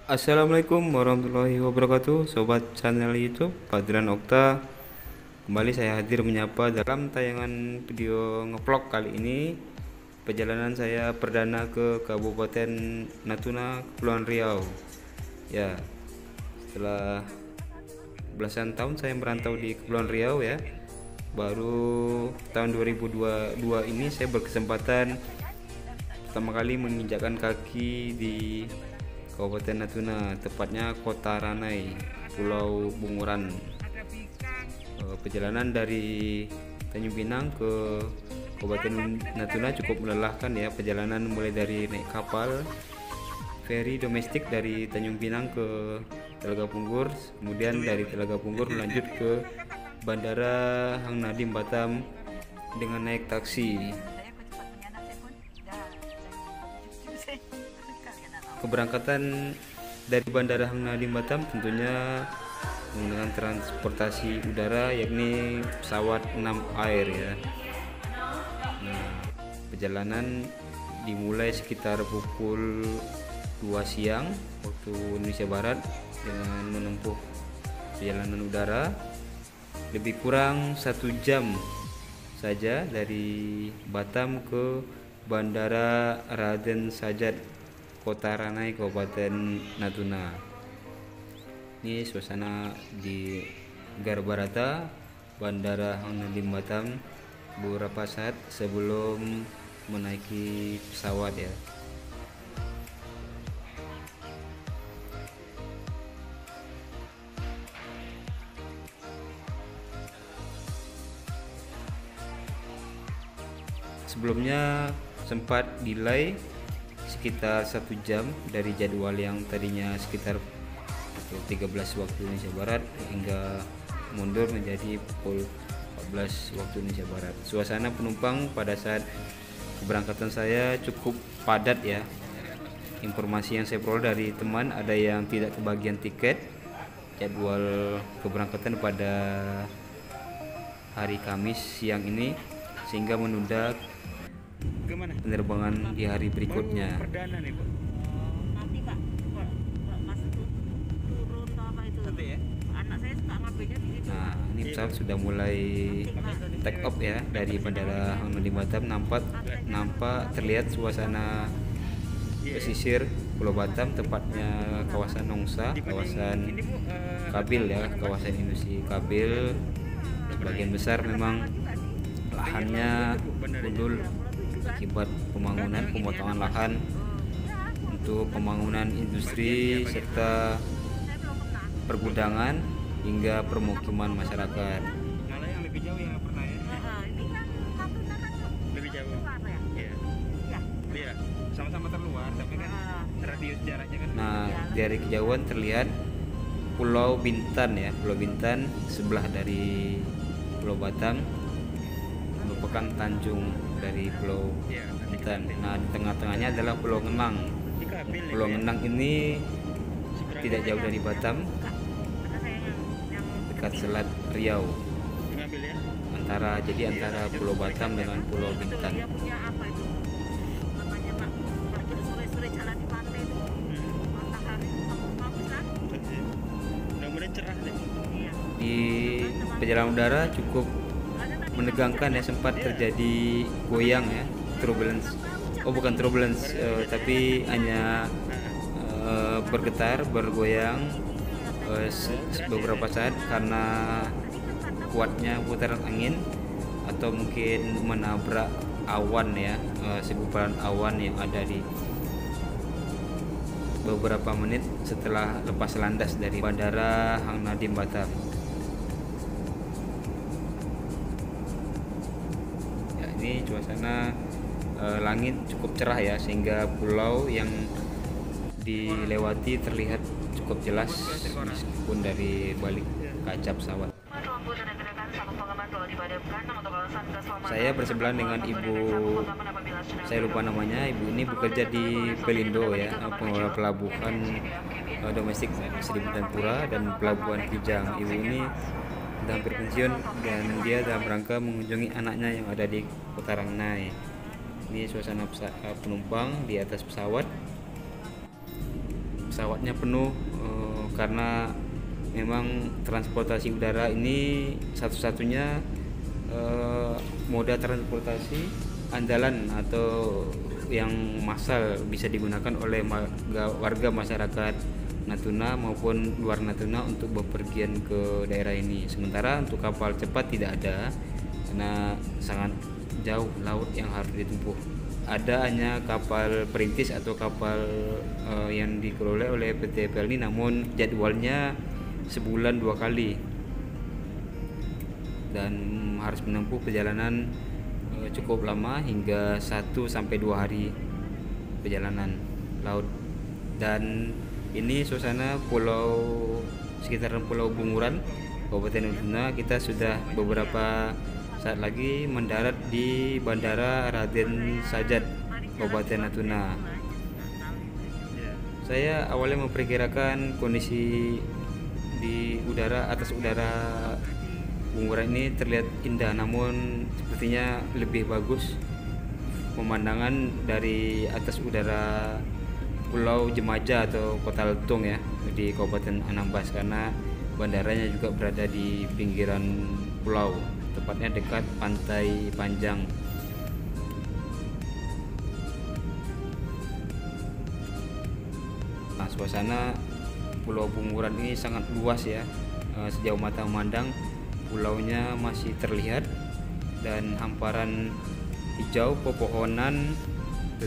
Assalamualaikum warahmatullahi wabarakatuh, sobat channel YouTube Fadlan Okta. Kembali saya hadir menyapa dalam tayangan video ngevlog kali ini. Perjalanan saya perdana ke Kabupaten Natuna, Kepulauan Riau. Ya, setelah belasan tahun saya merantau di Kepulauan Riau ya. Baru tahun 2022 ini saya berkesempatan pertama kali menginjakkan kaki di Kabupaten Natuna, tepatnya Kota Ranai, Pulau Bunguran. Perjalanan dari Tanjung Pinang ke Kabupaten Natuna cukup melelahkan ya. Perjalanan mulai dari naik kapal feri domestik dari Tanjung Pinang ke Telaga Punggur, kemudian dari Telaga Punggur melanjut ke Bandara Hang Nadiem Batam dengan naik taksi. Keberangkatan dari Bandara Hang Nadiem Batam tentunya menggunakan transportasi udara, yakni pesawat 6 Air ya. Nah, perjalanan dimulai sekitar pukul 2 siang waktu Indonesia Barat dengan menempuh perjalanan udara lebih kurang 1 jam saja dari Batam ke Bandara Raden Sajat, Kota Ranai, Kabupaten Natuna. Ini suasana di Garbarata, Bandara Hang Nadiem Batam beberapa saat sebelum menaiki pesawat ya. Sebelumnya sempat delay sekitar 1 jam dari jadwal yang tadinya sekitar pukul 13 waktu Indonesia Barat hingga mundur menjadi pukul 14 waktu Indonesia Barat. Suasana penumpang pada saat keberangkatan saya cukup padat ya. Informasi yang saya peroleh dari teman, ada yang tidak kebagian tiket jadwal keberangkatan pada hari Kamis siang ini, sehingga menunda penerbangan di hari berikutnya. Perdana nih, Pak. Nanti Pak, masuk turun atau apa itu? Nanti ya. Anak saya suka ngambilnya di situ. Nah, ini pesawat sudah mulai take off ya dari Bandara Hang Nadiem Batam. Nampak terlihat suasana pesisir Pulau Batam, tepatnya kawasan Nongsa, kawasan Kabil ya, kawasan industri Kabil. Sebagian besar memang lahannya gundul akibat pemotongan lahan untuk pembangunan industri serta pergudangan hingga permukiman masyarakat. Malah yang lebih jauh yang nggak pernah ya. Ini kan Natuna kan Lebih jauh. luar ya. Iya. Iya. Iya. Sama-sama terluar, tapi kan radius jaraknya kan. Nah, dari kejauhan terlihat Pulau Bintan ya, Pulau Bintan sebelah dari Pulau Batam, merupakan tanjung dari Pulau Iya. Bintan. Nah, di tengah-tengahnya adalah Pulau Ngenang. Di Kabil ya, Pulau Pak, ya? Ngenang ini Seberang tidak jauh dari Batam, Ada saya yang dekat Selat Riau. ngambil ya. Antara Pulau Batam dengan Pulau Bintan. dia punya apa itu? Namanya Pak, kalau sore-sore jalan di pantai itu matahari bagus kan? Mudah-mudahan cerah deh. Iya. Di perjalanan udara cukup menegangkan ya, sempat terjadi goyang ya, turbulence. Oh, bukan turbulence, tapi hanya bergetar, bergoyang beberapa saat karena kuatnya putaran angin atau mungkin menabrak awan ya, segumpalan awan yang ada di beberapa menit setelah lepas landas dari Bandara Hang Nadiem Batam. Ya, ini suasana langit cukup cerah ya, sehingga pulau yang dilewati terlihat cukup jelas meskipun dari balik kaca pesawat. Saya bersebelahan dengan ibu, saya lupa namanya. Ibu ini bekerja di Pelindo ya, pengelola pelabuhan domestik Seribu Pura dan pelabuhan Kijang. Ibu ini sudah hampir pensiun dan dia dalam rangka mengunjungi anaknya yang ada di Kota Ranai. Ini suasana penumpang di atas pesawat. pesawatnya penuh karena memang transportasi udara ini satu-satunya moda transportasi andalan atau yang massal bisa digunakan oleh warga masyarakat Natuna maupun luar Natuna untuk bepergian ke daerah ini. Sementara untuk kapal cepat tidak ada karena sangat jauh laut yang harus ditempuh. Ada hanya kapal perintis atau kapal yang dikelola oleh PT PLN, namun jadwalnya sebulan 2 kali dan harus menempuh perjalanan cukup lama hingga 1-2 hari perjalanan laut. Dan ini suasana sekitaran Pulau Bunguran, Kabupaten Natuna. Kita sudah beberapa saat lagi mendarat di Bandara Raden Sajat, Kabupaten Natuna. Saya awalnya memperkirakan kondisi di atas udara Bunguran ini terlihat indah, namun sepertinya lebih bagus pemandangan dari atas udara Pulau Jemaja atau Kota Letung ya, di Kabupaten Anambas, karena bandaranya juga berada di pinggiran pulau, tepatnya dekat Pantai Panjang. Nah, suasana Pulau Bunguran ini sangat luas ya, sejauh mata memandang pulaunya masih terlihat dan hamparan hijau pepohonan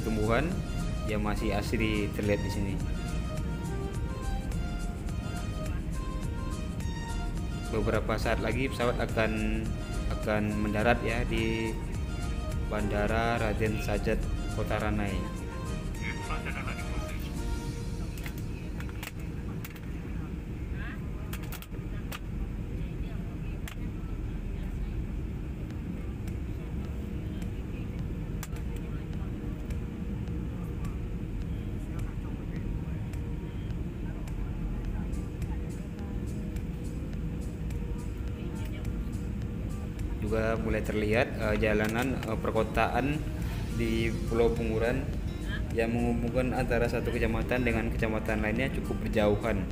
tumbuhan yang masih asri terlihat di sini. Beberapa saat lagi pesawat akan mendarat ya di Bandara Raden Sajat, Kota Ranai. Juga mulai terlihat jalanan perkotaan di Pulau Bunguran yang menghubungkan antara satu kecamatan dengan kecamatan lainnya cukup berjauhan.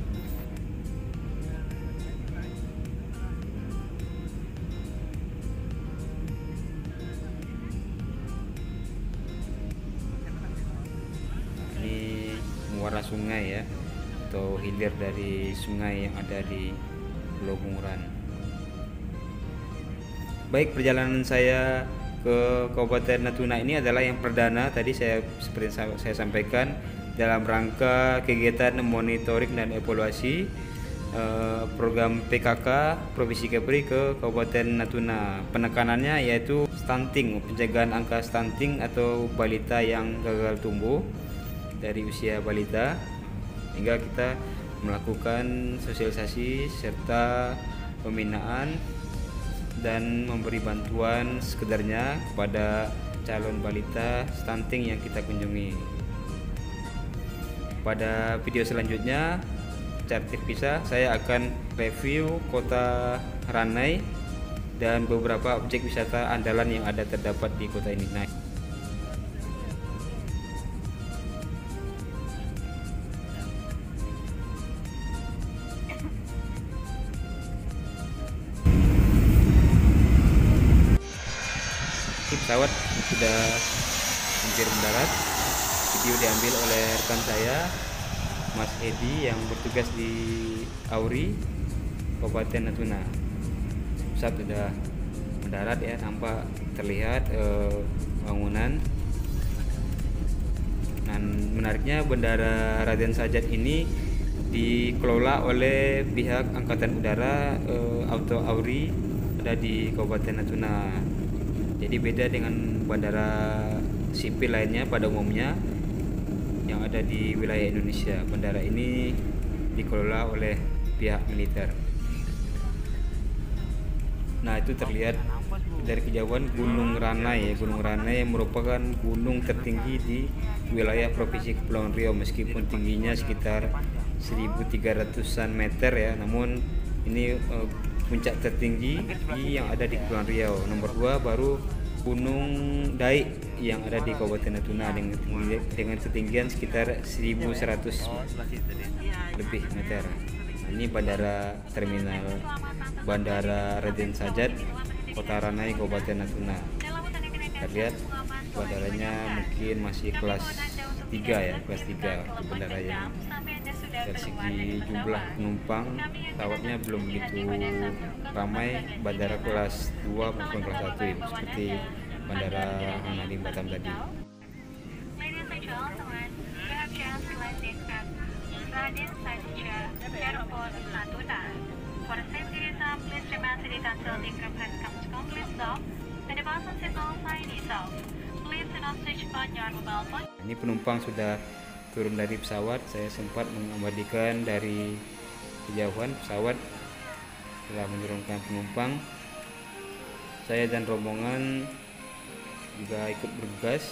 Ini muara sungai ya, atau hilir dari sungai yang ada di Pulau Bunguran. Baik, perjalanan saya ke Kabupaten Natuna ini adalah yang perdana. Tadi seperti saya sampaikan dalam rangka kegiatan monitoring dan evaluasi program PKK Provinsi Kepri ke Kabupaten Natuna. Penekanannya yaitu stunting, pencegahan angka stunting atau balita yang gagal tumbuh dari usia balita, hingga kita melakukan sosialisasi serta pembinaan dan memberi bantuan sekedarnya kepada calon balita stunting yang kita kunjungi. Pada video selanjutnya secara terpisah saya akan review Kota Ranai dan beberapa objek wisata andalan yang ada terdapat di kota ini. Pesawat sudah hampir mendarat. Video diambil oleh rekan saya, Mas Edi, yang bertugas di Auri, Kabupaten Natuna. Pesawat sudah mendarat ya, nampak terlihat bangunan. Dan menariknya Bandara Raden Sajat ini dikelola oleh pihak Angkatan Udara Auto Auri, ada di Kabupaten Natuna. Jadi beda dengan bandara sipil lainnya pada umumnya yang ada di wilayah Indonesia. Bandara ini dikelola oleh pihak militer. Nah, itu terlihat dari kejauhan Gunung Ranai ya. Gunung Ranai merupakan gunung tertinggi di wilayah Provinsi Kepulauan Riau, meskipun tingginya sekitar 1.300-an meter ya, namun ini puncak tertinggi yang ada di Kepulauan Riau. Nomor 2 baru Gunung Daik yang ada di Kabupaten Natuna dengan ketinggian sekitar 1.100 lebih meter. Nah, ini bandara terminal Bandara Raden Sajat, Kota Ranai, Kabupaten Natuna. Terlihat bandaranya mungkin masih kelas 3 ya, kelas 3 untuk bandaranya. Dari segi jumlah penumpang pesawatnya belum begitu ramai bandara kelas 2 maupun kelas 1 ya, seperti bandara Hang Nadiem Batam tadi. Ladies and gentlemen, we have just landed at Raden Sajat Airport, Natuna. For the safety reason, please remain seated until the group has come to complete stop and the button signal sign is off. Please do not switch on your mobile phone. Ini penumpang sudah turun dari pesawat. Saya sempat mengabadikan dari kejauhan pesawat telah menurunkan penumpang. Saya dan rombongan juga ikut bergegas,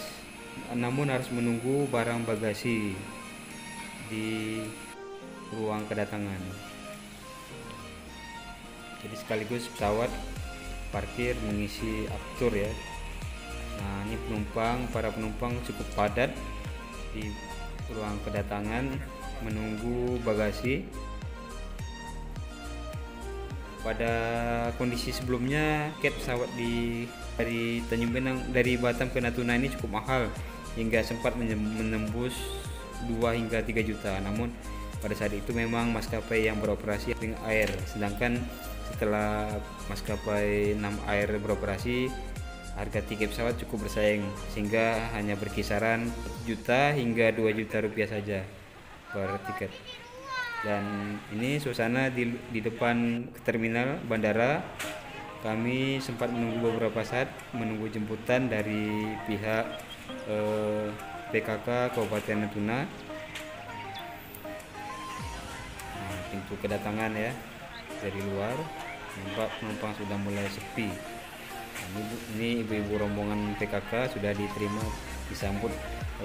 namun harus menunggu barang bagasi di ruang kedatangan. Jadi sekaligus pesawat parkir mengisi aftur ya. Nah, ini para penumpang cukup padat di ruang kedatangan menunggu bagasi. Pada kondisi sebelumnya, tiket pesawat dari Tanjung Pinang dari Batam ke Natuna ini cukup mahal hingga sempat menembus 2 hingga 3 juta. Namun pada saat itu memang maskapai yang beroperasi dengan air, sedangkan setelah maskapai 6 air beroperasi, harga tiket pesawat cukup bersaing sehingga hanya berkisaran 1 juta hingga 2 juta rupiah saja per tiket. Dan ini suasana di depan terminal bandara. Kami sempat menunggu beberapa saat menunggu jemputan dari pihak PKK Kabupaten Natuna. Nah, pintu kedatangan ya dari luar, nampak penumpang sudah mulai sepi. Ini ibu-ibu rombongan PKK sudah diterima, disambut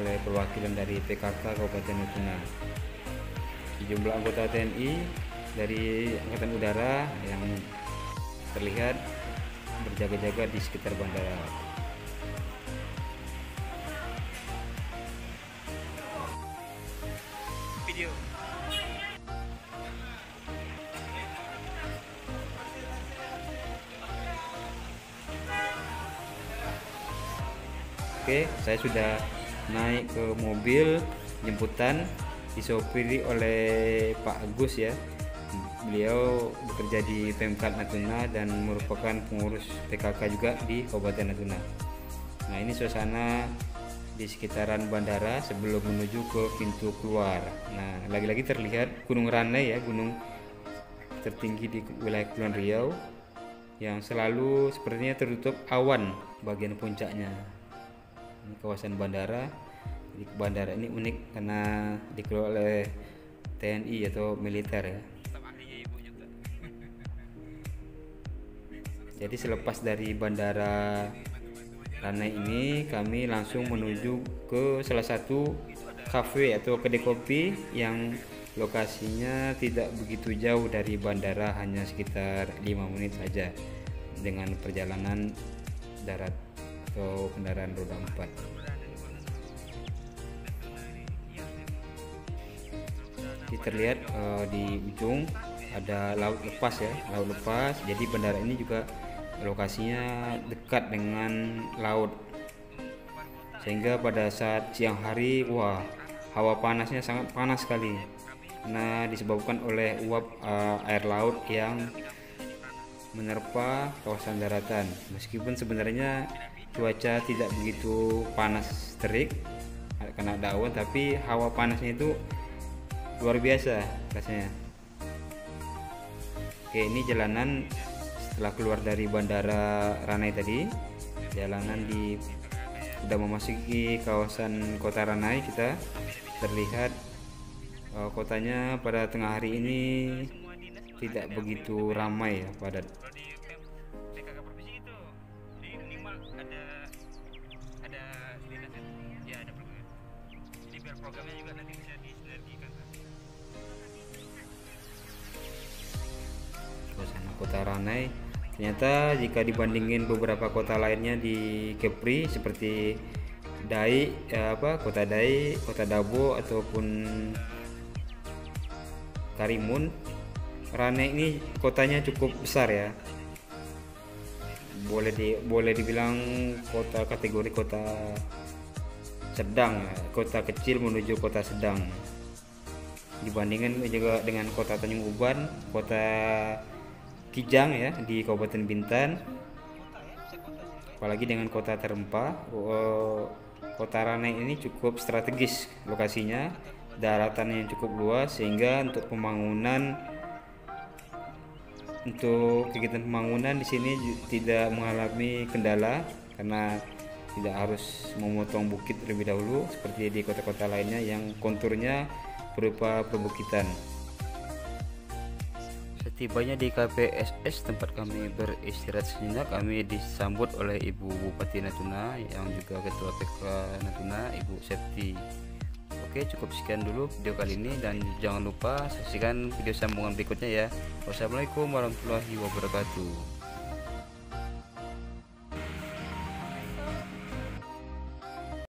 oleh perwakilan dari PKK Kabupaten Natuna. Sejumlah anggota TNI dari Angkatan Udara yang terlihat berjaga-jaga di sekitar bandara. Video. Oke, saya sudah naik ke mobil jemputan, disopiri oleh Pak Agus ya. Beliau bekerja di Pemkab Natuna dan merupakan pengurus PKK juga di Kabupaten Natuna. Nah, ini suasana di sekitaran bandara sebelum menuju ke pintu keluar. Nah, lagi-lagi terlihat Gunung Ranai ya, gunung tertinggi di wilayah Kepulauan Riau yang selalu sepertinya tertutup awan bagian puncaknya. Ini kawasan bandara. Di bandara ini unik karena dikelola oleh TNI atau militer ya. Jadi selepas dari bandara Ranai ini, kami langsung menuju ke salah satu kafe atau kedai kopi yang lokasinya tidak begitu jauh dari bandara, hanya sekitar 5 menit saja dengan perjalanan darat atau kendaraan roda 4. Terlihat di ujung ada laut lepas ya, laut lepas. Jadi bandara ini juga lokasinya dekat dengan laut, sehingga pada saat siang hari hawa panasnya sangat panas sekali. Nah, disebabkan oleh uap air laut yang menerpa kawasan daratan. Meskipun sebenarnya cuaca tidak begitu panas terik karena ada awan, tapi hawa panasnya itu luar biasa rasanya. Oke, ini jalanan setelah keluar dari bandara Ranai tadi. Jalanan sudah memasuki kawasan kota Ranai. Kita terlihat kotanya pada tengah hari ini tidak begitu ramai ya, padat. PKK provinsi itu jadi minimal ada dinas ya, ada program. Jadi biar programnya juga nanti bisa disinergikan. Suasana kota Ranai ternyata jika dibandingin beberapa kota lainnya di Kepri seperti Dai, Kota Dai, Kota Dabo ataupun Karimun. Rane ini kotanya cukup besar ya. Boleh dibilang kategori kota sedang, kota kecil menuju kota sedang. Dibandingkan juga dengan kota Tanjung Uban, kota Kijang ya di Kabupaten Bintan. Apalagi dengan kota Terempa, kota Rane ini cukup strategis lokasinya, daratannya yang cukup luas sehingga untuk kegiatan pembangunan di sini tidak mengalami kendala karena tidak harus memotong bukit terlebih dahulu seperti di kota-kota lainnya yang konturnya berupa perbukitan. Setibanya di KPSS tempat kami beristirahat sejenak, kami disambut oleh Ibu Bupati Natuna yang juga Ketua PK Natuna, Ibu Septi. Oke, cukup sekian dulu video kali ini dan jangan lupa saksikan video sambungan berikutnya ya. Wassalamualaikum warahmatullahi wabarakatuh.